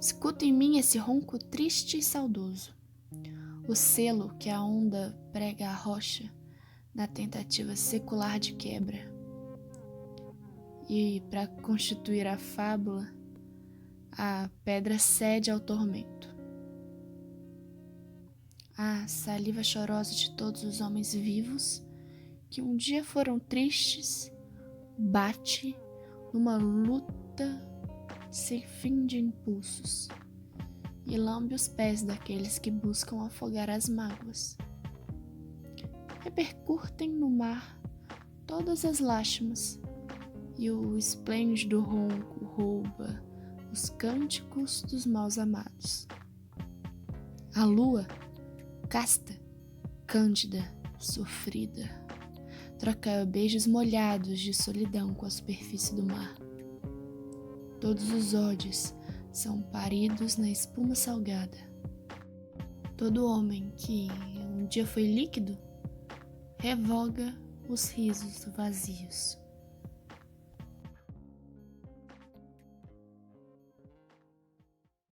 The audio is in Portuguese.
Escuto em mim esse ronco triste e saudoso, o selo que a onda prega à rocha na tentativa secular de quebra. E, para constituir a fábula, a pedra cede ao tormento. A saliva chorosa de todos os homens vivos que um dia foram tristes bate numa luta sem fim de impulsos e lambe os pés daqueles que buscam afogar as mágoas. Repercutem no mar todas as lástimas e o esplêndido ronco rouba os cânticos dos maus amados. A lua, casta, cândida, sofrida, troca beijos molhados de solidão com a superfície do mar. Todos os ódios são paridos na espuma salgada. Todo homem que um dia foi líquido revoga os risos vazios.